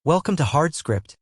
Welcome to HardScript.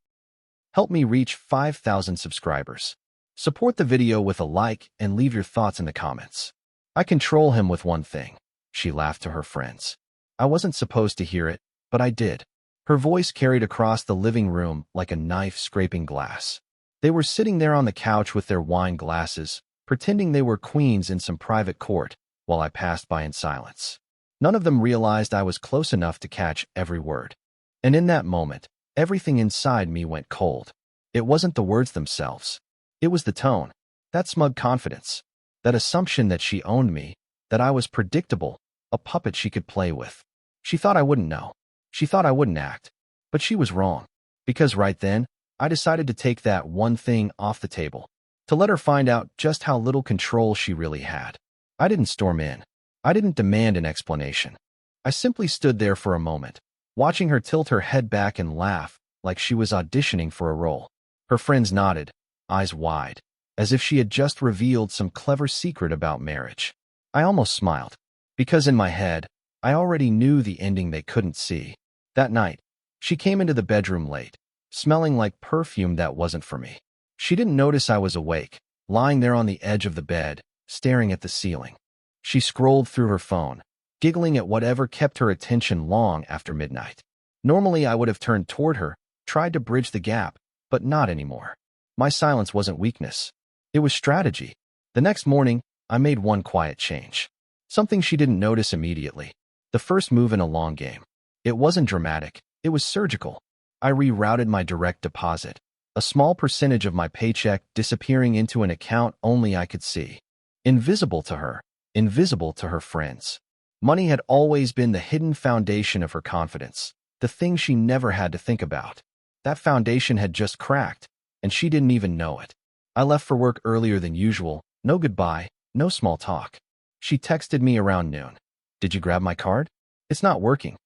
Help me reach 5,000 subscribers. Support the video with a like and leave your thoughts in the comments. I control him with one thing. She laughed to her friends. I wasn't supposed to hear it, but I did. Her voice carried across the living room like a knife scraping glass. They were sitting there on the couch with their wine glasses, pretending they were queens in some private court, while I passed by in silence. None of them realized I was close enough to catch every word. And in that moment, everything inside me went cold. It wasn't the words themselves. It was the tone, that smug confidence, that assumption that she owned me, that I was predictable, a puppet she could play with. She thought I wouldn't know. She thought I wouldn't act. But she was wrong. Because right then, I decided to take that one thing off the table, to let her find out just how little control she really had. I didn't storm in. I didn't demand an explanation. I simply stood there for a moment, watching her tilt her head back and laugh like she was auditioning for a role. Her friends nodded, eyes wide, as if she had just revealed some clever secret about marriage. I almost smiled, because in my head, I already knew the ending they couldn't see. That night, she came into the bedroom late, smelling like perfume that wasn't for me. She didn't notice I was awake, lying there on the edge of the bed, staring at the ceiling. She scrolled through her phone, giggling at whatever kept her attention long after midnight. Normally, I would have turned toward her, tried to bridge the gap, but not anymore. My silence wasn't weakness. It was strategy. The next morning, I made one quiet change. Something she didn't notice immediately. The first move in a long game. It wasn't dramatic. It was surgical. I rerouted my direct deposit, a small percentage of my paycheck disappearing into an account only I could see. Invisible to her, invisible to her friends. Money had always been the hidden foundation of her confidence, the thing she never had to think about. That foundation had just cracked, and she didn't even know it. I left for work earlier than usual, no goodbye, no small talk. She texted me around noon. Did you grab my card? It's not working.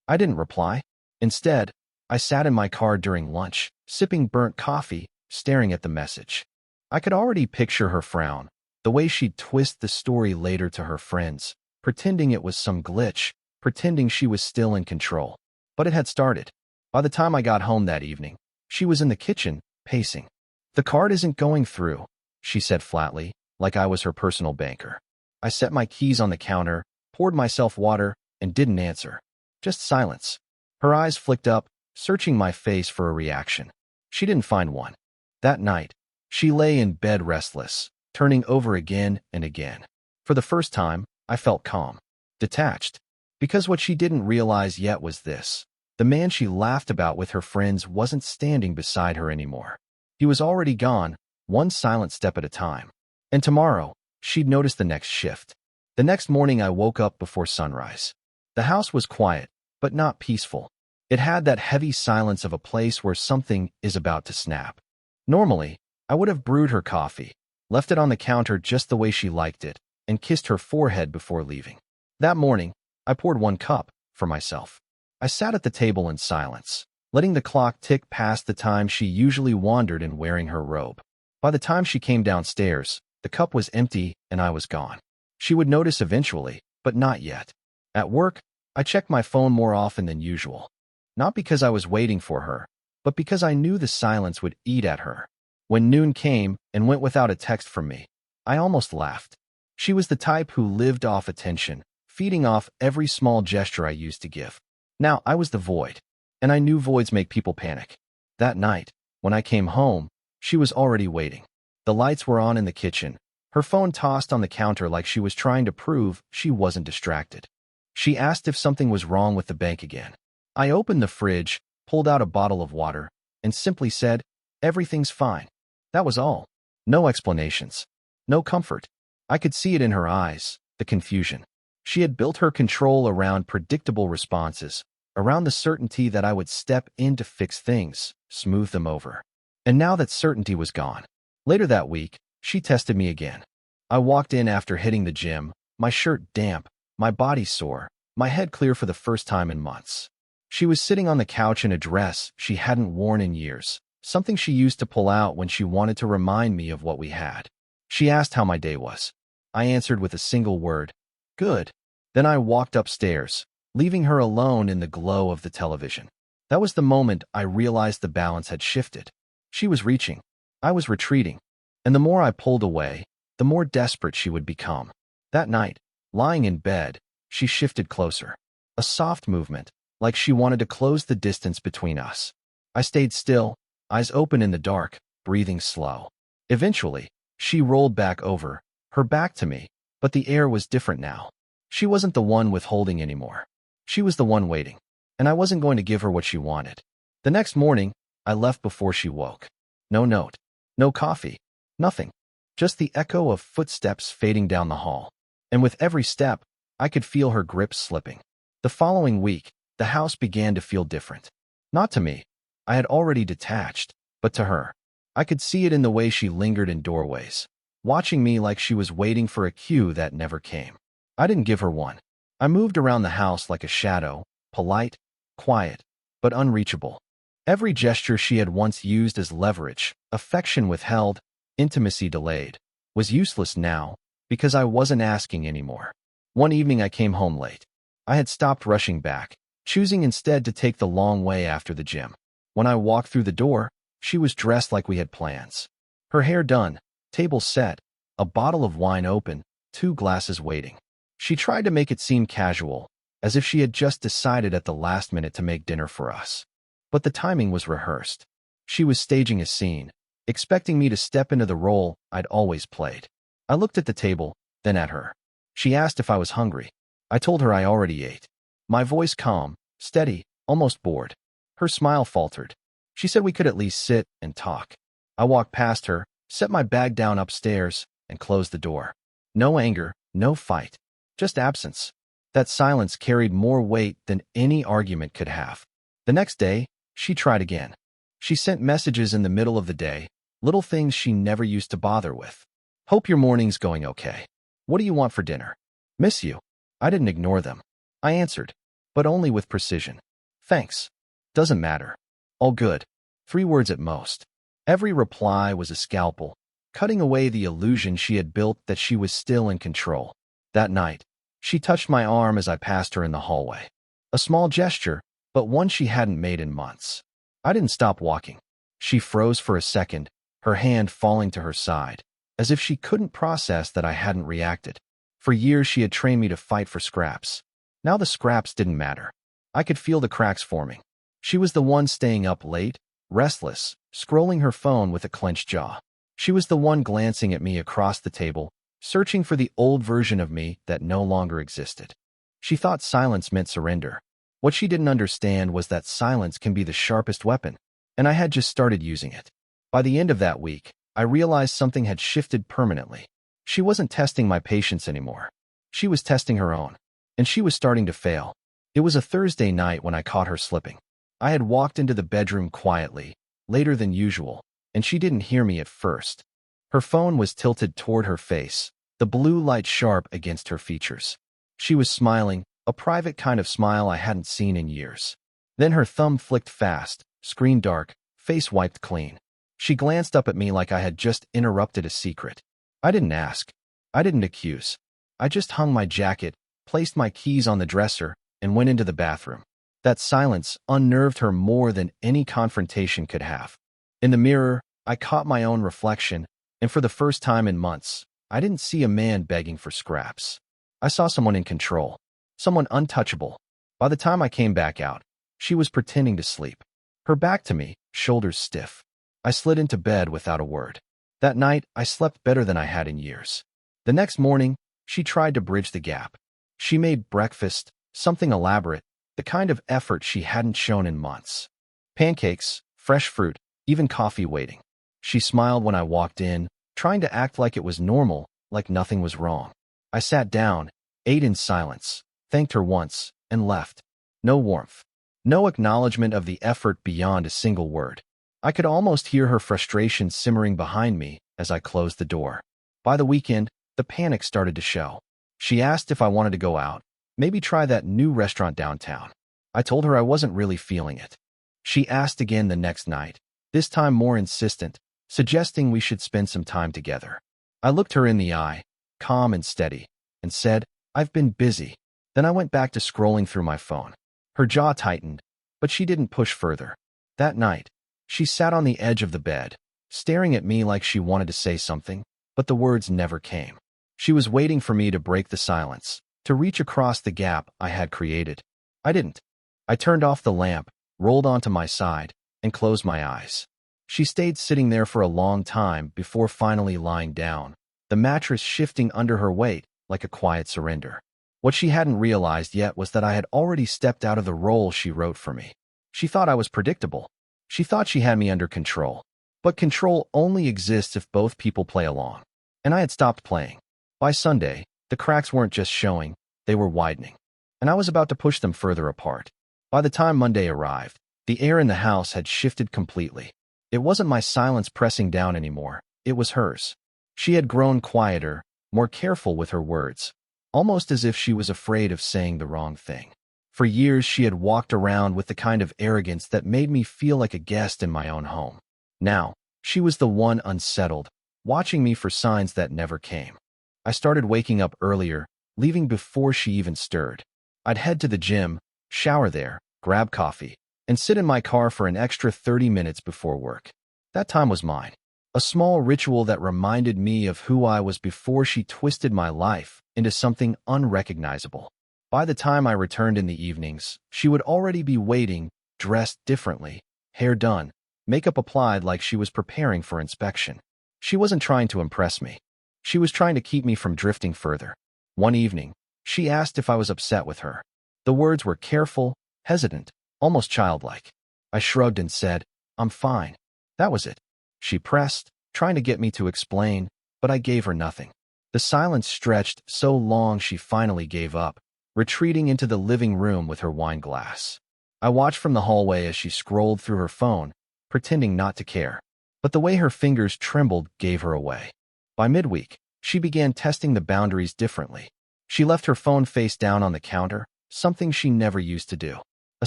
I didn't reply. Instead, I sat in my car during lunch, sipping burnt coffee, staring at the message. I could already picture her frown, the way she'd twist the story later to her friends, pretending it was some glitch, pretending she was still in control. But it had started. By the time I got home that evening, she was in the kitchen, pacing. The card isn't going through, she said flatly, like I was her personal banker. I set my keys on the counter, poured myself water, and didn't answer. Just silence. Her eyes flicked up, searching my face for a reaction. She didn't find one. That night, she lay in bed restless, turning over again and again. For the first time, I felt calm, detached, because what she didn't realize yet was this. The man she laughed about with her friends wasn't standing beside her anymore. He was already gone, one silent step at a time. And tomorrow, she'd notice the next shift. The next morning I woke up before sunrise. The house was quiet, but not peaceful. It had that heavy silence of a place where something is about to snap. Normally, I would have brewed her coffee, left it on the counter just the way she liked it, and kissed her forehead before leaving. That morning, I poured one cup for myself. I sat at the table in silence, letting the clock tick past the time she usually wandered in wearing her robe. By the time she came downstairs, the cup was empty and I was gone. She would notice eventually, but not yet. At work, I checked my phone more often than usual. Not because I was waiting for her, but because I knew the silence would eat at her. When noon came and went without a text from me, I almost laughed. She was the type who lived off attention, feeding off every small gesture I used to give. Now I was the void, and I knew voids make people panic. That night, when I came home, she was already waiting. The lights were on in the kitchen, her phone tossed on the counter like she was trying to prove she wasn't distracted. She asked if something was wrong with the bank again. I opened the fridge, pulled out a bottle of water, and simply said, "Everything's fine." That was all. No explanations. No comfort. I could see it in her eyes, the confusion. She had built her control around predictable responses, around the certainty that I would step in to fix things, smooth them over. And now that certainty was gone. Later that week, she tested me again. I walked in after hitting the gym, my shirt damp, my body sore, my head clear for the first time in months. She was sitting on the couch in a dress she hadn't worn in years, something she used to pull out when she wanted to remind me of what we had. She asked how my day was. I answered with a single word, "Good." Then I walked upstairs, leaving her alone in the glow of the television. That was the moment I realized the balance had shifted. She was reaching. I was retreating. And the more I pulled away, the more desperate she would become. That night, lying in bed, she shifted closer. A soft movement, like she wanted to close the distance between us. I stayed still, eyes open in the dark, breathing slow. Eventually, she rolled back over, her back to me, but the air was different now. She wasn't the one withholding anymore. She was the one waiting, and I wasn't going to give her what she wanted. The next morning, I left before she woke. No note, no coffee, nothing. Just the echo of footsteps fading down the hall. And with every step, I could feel her grip slipping. The following week, the house began to feel different. Not to me. I had already detached, but to her. I could see it in the way she lingered in doorways, watching me like she was waiting for a cue that never came. I didn't give her one. I moved around the house like a shadow, polite, quiet, but unreachable. Every gesture she had once used as leverage, affection withheld, intimacy delayed, was useless now because I wasn't asking anymore. One evening I came home late. I had stopped rushing back, choosing instead to take the long way after the gym. When I walked through the door, she was dressed like we had plans. Her hair done, table set, a bottle of wine open, 2 glasses waiting. She tried to make it seem casual, as if she had just decided at the last minute to make dinner for us. But the timing was rehearsed. She was staging a scene, expecting me to step into the role I'd always played. I looked at the table, then at her. She asked if I was hungry. I told her I already ate. My voice calm, steady, almost bored. Her smile faltered. She said we could at least sit and talk. I walked past her, set my bag down upstairs, and closed the door. No anger, no fight, just absence. That silence carried more weight than any argument could have. The next day, she tried again. She sent messages in the middle of the day, little things she never used to bother with. Hope your morning's going okay. What do you want for dinner? Miss you. I didn't ignore them. I answered, but only with precision. Thanks. Doesn't matter. All good. 3 words at most. Every reply was a scalpel, cutting away the illusion she had built that she was still in control. That night, she touched my arm as I passed her in the hallway. A small gesture, but one she hadn't made in months. I didn't stop walking. She froze for a second, her hand falling to her side, as if she couldn't process that I hadn't reacted. For years she had trained me to fight for scraps. Now the scraps didn't matter. I could feel the cracks forming. She was the one staying up late, restless, scrolling her phone with a clenched jaw. She was the one glancing at me across the table, searching for the old version of me that no longer existed. She thought silence meant surrender. What she didn't understand was that silence can be the sharpest weapon, and I had just started using it. By the end of that week, I realized something had shifted permanently. She wasn't testing my patience anymore. She was testing her own, and she was starting to fail. It was a Thursday night when I caught her slipping. I had walked into the bedroom quietly, later than usual, and she didn't hear me at first. Her phone was tilted toward her face, the blue light sharp against her features. She was smiling, a private kind of smile I hadn't seen in years. Then her thumb flicked fast, screen dark, face wiped clean. She glanced up at me like I had just interrupted a secret. I didn't ask. I didn't accuse. I just hung my jacket, placed my keys on the dresser, and went into the bathroom. That silence unnerved her more than any confrontation could have. In the mirror, I caught my own reflection, and for the first time in months, I didn't see a man begging for scraps. I saw someone in control, someone untouchable. By the time I came back out, she was pretending to sleep. Her back to me, shoulders stiff. I slid into bed without a word. That night, I slept better than I had in years. The next morning, she tried to bridge the gap. She made breakfast, something elaborate, the kind of effort she hadn't shown in months. Pancakes, fresh fruit, even coffee waiting. She smiled when I walked in, trying to act like it was normal, like nothing was wrong. I sat down, ate in silence, thanked her once, and left. No warmth. No acknowledgement of the effort beyond a single word. I could almost hear her frustration simmering behind me as I closed the door. By the weekend, the panic started to show. She asked if I wanted to go out, maybe try that new restaurant downtown. I told her I wasn't really feeling it. She asked again the next night, this time more insistent, suggesting we should spend some time together. I looked her in the eye, calm and steady, and said, I've been busy. Then I went back to scrolling through my phone. Her jaw tightened, but she didn't push further. That night, she sat on the edge of the bed, staring at me like she wanted to say something, but the words never came. She was waiting for me to break the silence, to reach across the gap I had created. I didn't. I turned off the lamp, rolled onto my side, and closed my eyes. She stayed sitting there for a long time before finally lying down, the mattress shifting under her weight like a quiet surrender. What she hadn't realized yet was that I had already stepped out of the role she wrote for me. She thought I was predictable. She thought she had me under control. But control only exists if both people play along. And I had stopped playing. By Sunday, the cracks weren't just showing, they were widening. And I was about to push them further apart. By the time Monday arrived, the air in the house had shifted completely. It wasn't my silence pressing down anymore, it was hers. She had grown quieter, more careful with her words, almost as if she was afraid of saying the wrong thing. For years, she had walked around with the kind of arrogance that made me feel like a guest in my own home. Now, she was the one unsettled, watching me for signs that never came. I started waking up earlier, leaving before she even stirred. I'd head to the gym, shower there, grab coffee, and sit in my car for an extra 30 minutes before work. That time was mine. A small ritual that reminded me of who I was before she twisted my life into something unrecognizable. By the time I returned in the evenings, she would already be waiting, dressed differently, hair done, makeup applied like she was preparing for inspection. She wasn't trying to impress me. She was trying to keep me from drifting further. One evening, she asked if I was upset with her. The words were careful, hesitant, almost childlike. I shrugged and said, "I'm fine." That was it. She pressed, trying to get me to explain, but I gave her nothing. The silence stretched so long she finally gave up, retreating into the living room with her wine glass. I watched from the hallway as she scrolled through her phone, pretending not to care. But the way her fingers trembled gave her away. By midweek, she began testing the boundaries differently. She left her phone face down on the counter, something she never used to do. A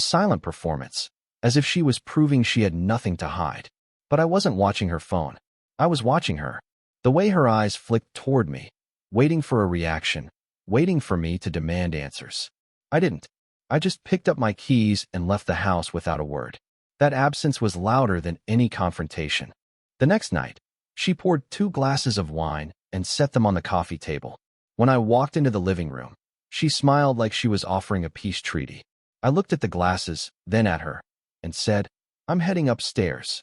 silent performance, as if she was proving she had nothing to hide. But I wasn't watching her phone. I was watching her. The way her eyes flicked toward me, waiting for a reaction, waiting for me to demand answers. I didn't. I just picked up my keys and left the house without a word. That absence was louder than any confrontation. The next night, she poured 2 glasses of wine and set them on the coffee table. When I walked into the living room, she smiled like she was offering a peace treaty. I looked at the glasses, then at her, and said, "I'm heading upstairs."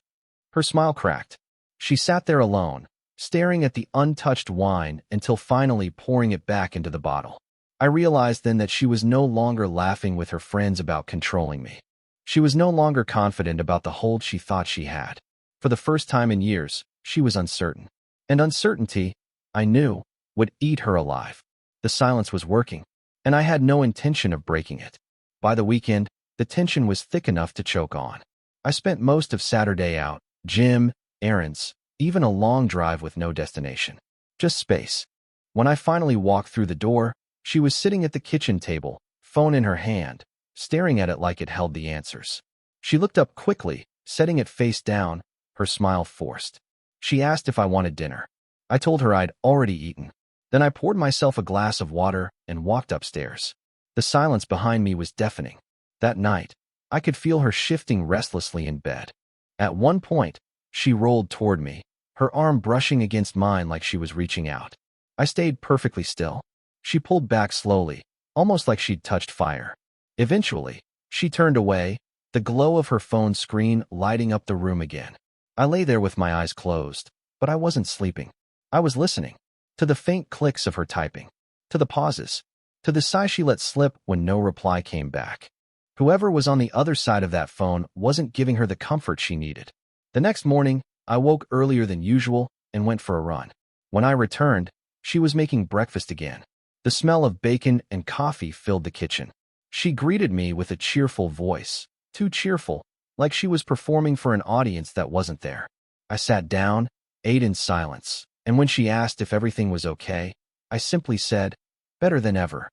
Her smile cracked. She sat there alone, staring at the untouched wine until finally pouring it back into the bottle. I realized then that she was no longer laughing with her friends about controlling me. She was no longer confident about the hold she thought she had. For the first time in years, she was uncertain. And uncertainty, I knew, would eat her alive. The silence was working, and I had no intention of breaking it. By the weekend, the tension was thick enough to choke on. I spent most of Saturday out, gym, errands, even a long drive with no destination. Just space. When I finally walked through the door, she was sitting at the kitchen table, phone in her hand, staring at it like it held the answers. She looked up quickly, setting it face down, her smile forced. She asked if I wanted dinner. I told her I'd already eaten. Then I poured myself a glass of water and walked upstairs. The silence behind me was deafening. That night, I could feel her shifting restlessly in bed. At one point, she rolled toward me, her arm brushing against mine like she was reaching out. I stayed perfectly still. She pulled back slowly, almost like she'd touched fire. Eventually, she turned away, the glow of her phone screen lighting up the room again. I lay there with my eyes closed, but I wasn't sleeping. I was listening. To the faint clicks of her typing. To the pauses. To the sigh she let slip when no reply came back. Whoever was on the other side of that phone wasn't giving her the comfort she needed. The next morning, I woke earlier than usual and went for a run. When I returned, she was making breakfast again. The smell of bacon and coffee filled the kitchen. She greeted me with a cheerful voice, too cheerful, like she was performing for an audience that wasn't there. I sat down, ate in silence, and when she asked if everything was okay, I simply said, "Better than ever."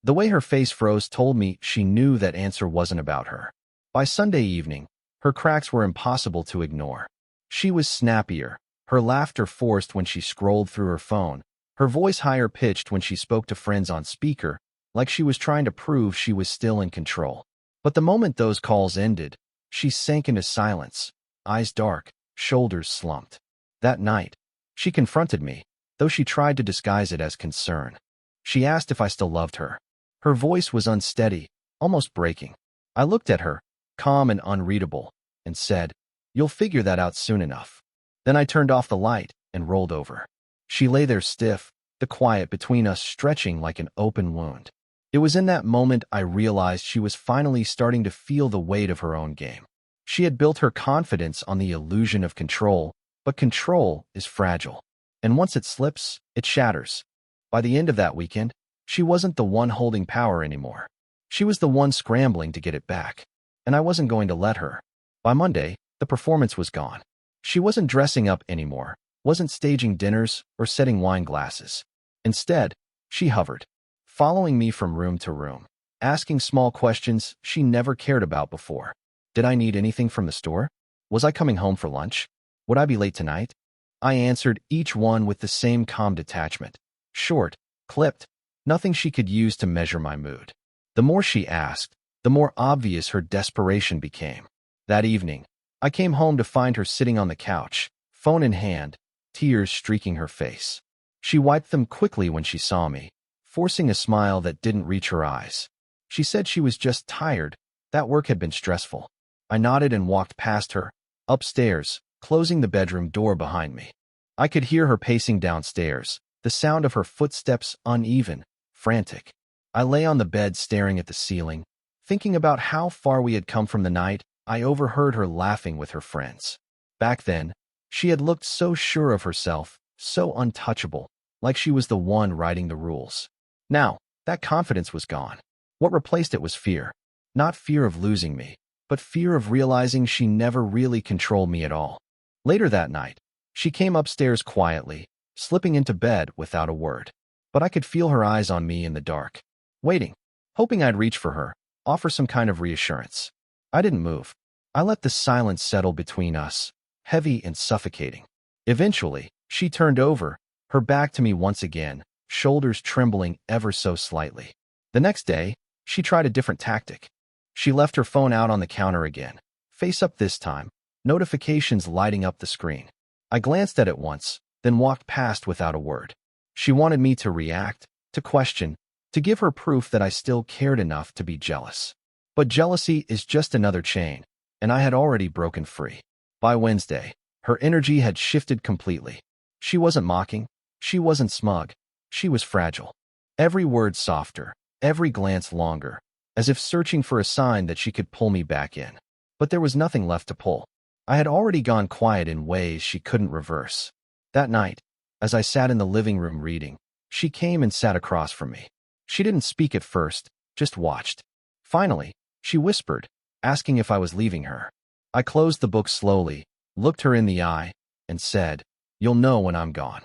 The way her face froze told me she knew that answer wasn't about her. By Sunday evening, her cracks were impossible to ignore. She was snappier, her laughter forced when she scrolled through her phone, her voice higher pitched when she spoke to friends on speaker, like she was trying to prove she was still in control. But the moment those calls ended, she sank into silence, eyes dark, shoulders slumped. That night, she confronted me, though she tried to disguise it as concern. She asked if I still loved her. Her voice was unsteady, almost breaking. I looked at her, calm and unreadable, and said, "You'll figure that out soon enough." Then I turned off the light and rolled over. She lay there stiff, the quiet between us stretching like an open wound. It was in that moment I realized she was finally starting to feel the weight of her own game. She had built her confidence on the illusion of control, but control is fragile. And once it slips, it shatters. By the end of that weekend, she wasn't the one holding power anymore. She was the one scrambling to get it back. And I wasn't going to let her. By Monday, the performance was gone. She wasn't dressing up anymore, wasn't staging dinners or setting wine glasses. Instead, she hovered, following me from room to room, asking small questions she never cared about before. Did I need anything from the store? Was I coming home for lunch? Would I be late tonight? I answered each one with the same calm detachment. Short, clipped, nothing she could use to measure my mood. The more she asked, the more obvious her desperation became. That evening, I came home to find her sitting on the couch, phone in hand, tears streaking her face. She wiped them quickly when she saw me, forcing a smile that didn't reach her eyes. She said she was just tired, that work had been stressful. I nodded and walked past her, upstairs, closing the bedroom door behind me. I could hear her pacing downstairs, the sound of her footsteps uneven, frantic. I lay on the bed staring at the ceiling, thinking about how far we had come from the night I overheard her laughing with her friends. Back then, she had looked so sure of herself, so untouchable, like she was the one writing the rules. Now, that confidence was gone. What replaced it was fear. Not fear of losing me, but fear of realizing she never really controlled me at all. Later that night, she came upstairs quietly, slipping into bed without a word. But I could feel her eyes on me in the dark, waiting, hoping I'd reach for her, offer some kind of reassurance. I didn't move. I let the silence settle between us, heavy and suffocating. Eventually, she turned over, her back to me once again, shoulders trembling ever so slightly. The next day, she tried a different tactic. She left her phone out on the counter again, face up this time, notifications lighting up the screen. I glanced at it once, then walked past without a word. She wanted me to react, to question, to give her proof that I still cared enough to be jealous. But jealousy is just another chain, and I had already broken free. By Wednesday, her energy had shifted completely. She wasn't mocking, she wasn't smug, she was fragile. Every word softer, every glance longer, as if searching for a sign that she could pull me back in. But there was nothing left to pull. I had already gone quiet in ways she couldn't reverse. That night, as I sat in the living room reading, she came and sat across from me. She didn't speak at first, just watched. Finally, she whispered, asking if I was leaving her. I closed the book slowly, looked her in the eye, and said, "You'll know when I'm gone."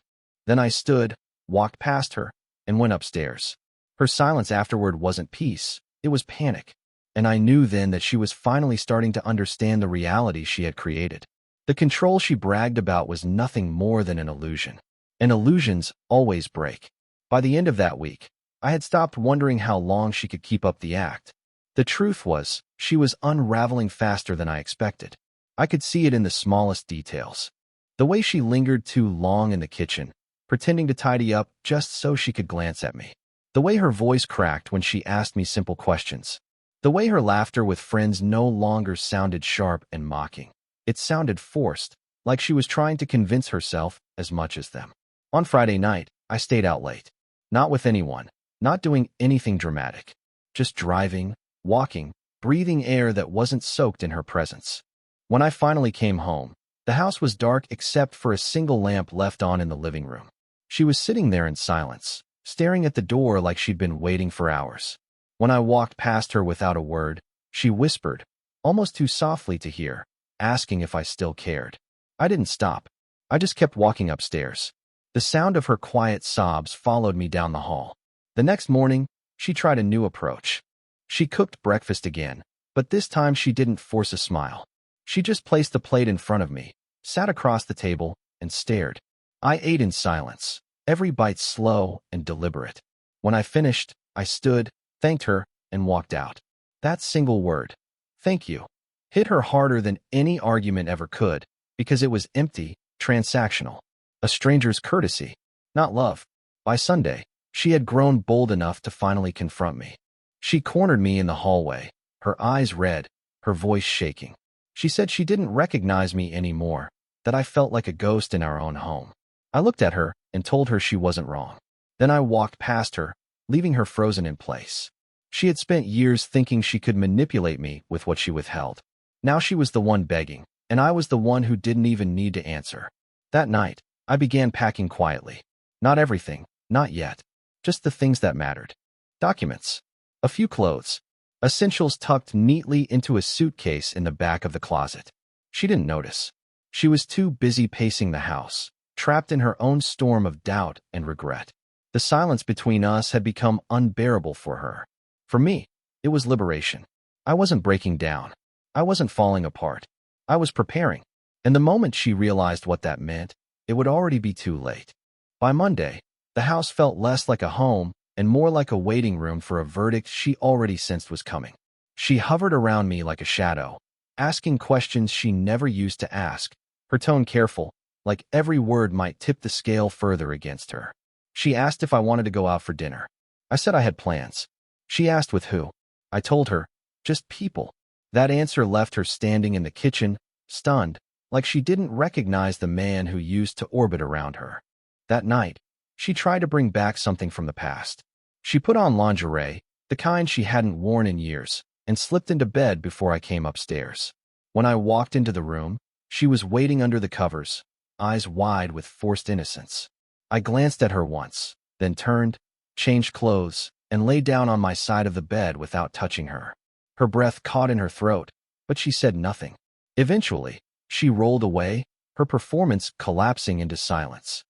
Then I stood, walked past her, and went upstairs. Her silence afterward wasn't peace, it was panic. And I knew then that she was finally starting to understand the reality she had created. The control she bragged about was nothing more than an illusion. And illusions always break. By the end of that week, I had stopped wondering how long she could keep up the act. The truth was, she was unraveling faster than I expected. I could see it in the smallest details. The way she lingered too long in the kitchen, pretending to tidy up just so she could glance at me. The way her voice cracked when she asked me simple questions. The way her laughter with friends no longer sounded sharp and mocking. It sounded forced, like she was trying to convince herself as much as them. On Friday night, I stayed out late. Not with anyone, not doing anything dramatic. Just driving, walking, breathing air that wasn't soaked in her presence. When I finally came home, the house was dark except for a single lamp left on in the living room. She was sitting there in silence, staring at the door like she'd been waiting for hours. When I walked past her without a word, she whispered, almost too softly to hear, asking if I still cared. I didn't stop. I just kept walking upstairs. The sound of her quiet sobs followed me down the hall. The next morning, she tried a new approach. She cooked breakfast again, but this time she didn't force a smile. She just placed the plate in front of me, sat across the table, and stared. I ate in silence, every bite slow and deliberate. When I finished, I stood, thanked her, and walked out. That single word, "thank you," hit her harder than any argument ever could, because it was empty, transactional. A stranger's courtesy, not love. By Sunday, she had grown bold enough to finally confront me. She cornered me in the hallway, her eyes red, her voice shaking. She said she didn't recognize me anymore, that I felt like a ghost in our own home. I looked at her and told her she wasn't wrong. Then I walked past her, leaving her frozen in place. She had spent years thinking she could manipulate me with what she withheld. Now she was the one begging, and I was the one who didn't even need to answer. That night, I began packing quietly. Not everything, not yet. Just the things that mattered. Documents. A few clothes. Essentials tucked neatly into a suitcase in the back of the closet. She didn't notice. She was too busy pacing the house, trapped in her own storm of doubt and regret. The silence between us had become unbearable for her. For me, it was liberation. I wasn't breaking down. I wasn't falling apart. I was preparing. And the moment she realized what that meant, it would already be too late. By Monday, the house felt less like a home and more like a waiting room for a verdict she already sensed was coming. She hovered around me like a shadow, asking questions she never used to ask, her tone careful, like every word might tip the scale further against her. She asked if I wanted to go out for dinner. I said I had plans. She asked with who. I told her, just people. That answer left her standing in the kitchen, stunned, like she didn't recognize the man who used to orbit around her. That night, she tried to bring back something from the past. She put on lingerie, the kind she hadn't worn in years, and slipped into bed before I came upstairs. When I walked into the room, she was waiting under the covers, eyes wide with forced innocence. I glanced at her once, then turned, changed clothes, and lay down on my side of the bed without touching her. Her breath caught in her throat, but she said nothing. Eventually, she rolled away, her performance collapsing into silence.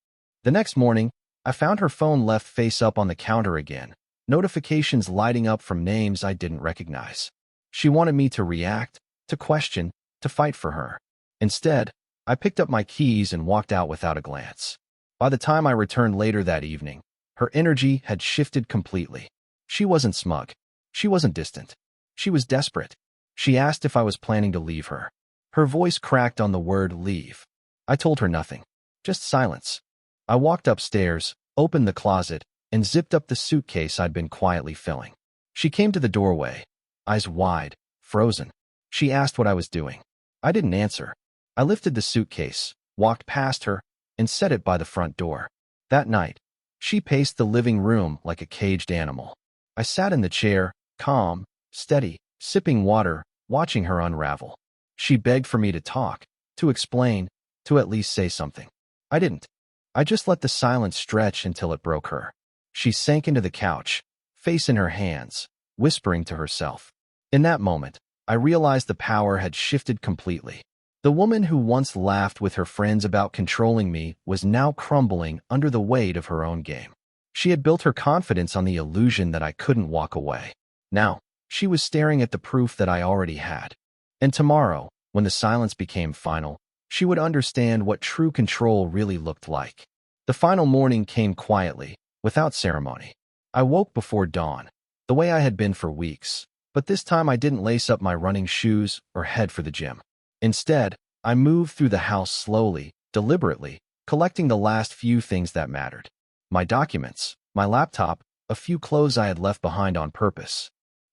The next morning, I found her phone left face up on the counter again, notifications lighting up from names I didn't recognize. She wanted me to react, to question, to fight for her. Instead, I picked up my keys and walked out without a glance. By the time I returned later that evening, her energy had shifted completely. She wasn't smug. She wasn't distant. She was desperate. She asked if I was planning to leave her. Her voice cracked on the word leave. I told her nothing. Just silence. I walked upstairs, opened the closet, and zipped up the suitcase I'd been quietly filling. She came to the doorway, eyes wide, frozen. She asked what I was doing. I didn't answer. I lifted the suitcase, walked past her, and set it by the front door. That night, she paced the living room like a caged animal. I sat in the chair, calm, steady, sipping water, watching her unravel. She begged for me to talk, to explain, to at least say something. I didn't. I just let the silence stretch until it broke her. She sank into the couch, face in her hands, whispering to herself. In that moment, I realized the power had shifted completely. The woman who once laughed with her friends about controlling me was now crumbling under the weight of her own game. She had built her confidence on the illusion that I couldn't walk away. Now, she was staring at the proof that I already had. And tomorrow, when the silence became final, she would understand what true control really looked like. The final morning came quietly, without ceremony. I woke before dawn, the way I had been for weeks, but this time I didn't lace up my running shoes or head for the gym. Instead, I moved through the house slowly, deliberately, collecting the last few things that mattered. My documents, my laptop, a few clothes I had left behind on purpose.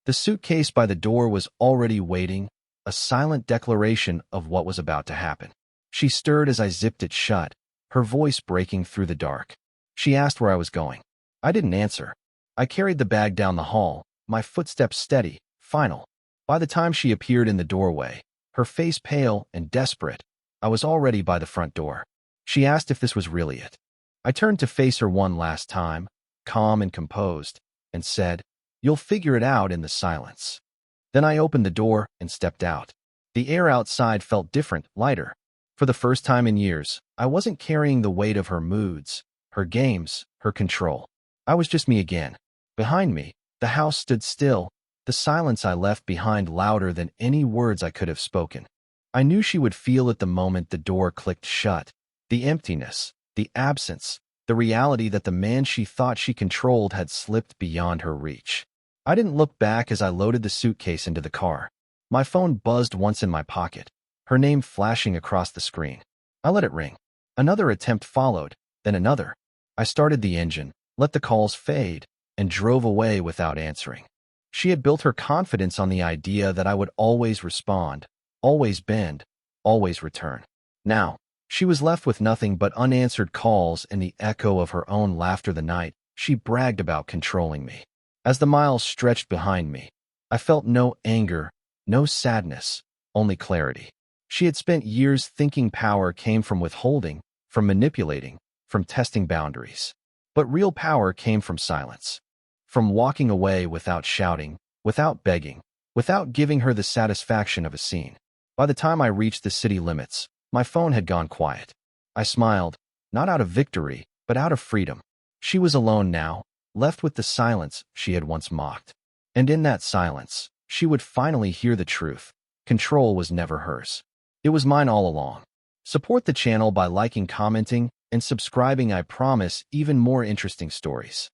The suitcase by the door was already waiting, a silent declaration of what was about to happen. She stirred as I zipped it shut, her voice breaking through the dark. She asked where I was going. I didn't answer. I carried the bag down the hall, my footsteps steady, final. By the time she appeared in the doorway, her face pale and desperate, I was already by the front door. She asked if this was really it. I turned to face her one last time, calm and composed, and said, "You'll figure it out in the silence." Then I opened the door and stepped out. The air outside felt different, lighter. For the first time in years, I wasn't carrying the weight of her moods, her games, her control. I was just me again. Behind me, the house stood still, the silence I left behind louder than any words I could have spoken. I knew she would feel it the moment the door clicked shut. The emptiness, the absence, the reality that the man she thought she controlled had slipped beyond her reach. I didn't look back as I loaded the suitcase into the car. My phone buzzed once in my pocket, her name flashing across the screen. I let it ring. Another attempt followed, then another. I started the engine, let the calls fade, and drove away without answering. She had built her confidence on the idea that I would always respond, always bend, always return. Now, she was left with nothing but unanswered calls and the echo of her own laughter the night she bragged about controlling me. As the miles stretched behind me, I felt no anger, no sadness, only clarity. She had spent years thinking power came from withholding, from manipulating, from testing boundaries. But real power came from silence. From walking away without shouting, without begging, without giving her the satisfaction of a scene. By the time I reached the city limits, my phone had gone quiet. I smiled, not out of victory, but out of freedom. She was alone now, left with the silence she had once mocked. And in that silence, she would finally hear the truth. Control was never hers. It was mine all along. Support the channel by liking, commenting, and subscribing. I promise even more interesting stories.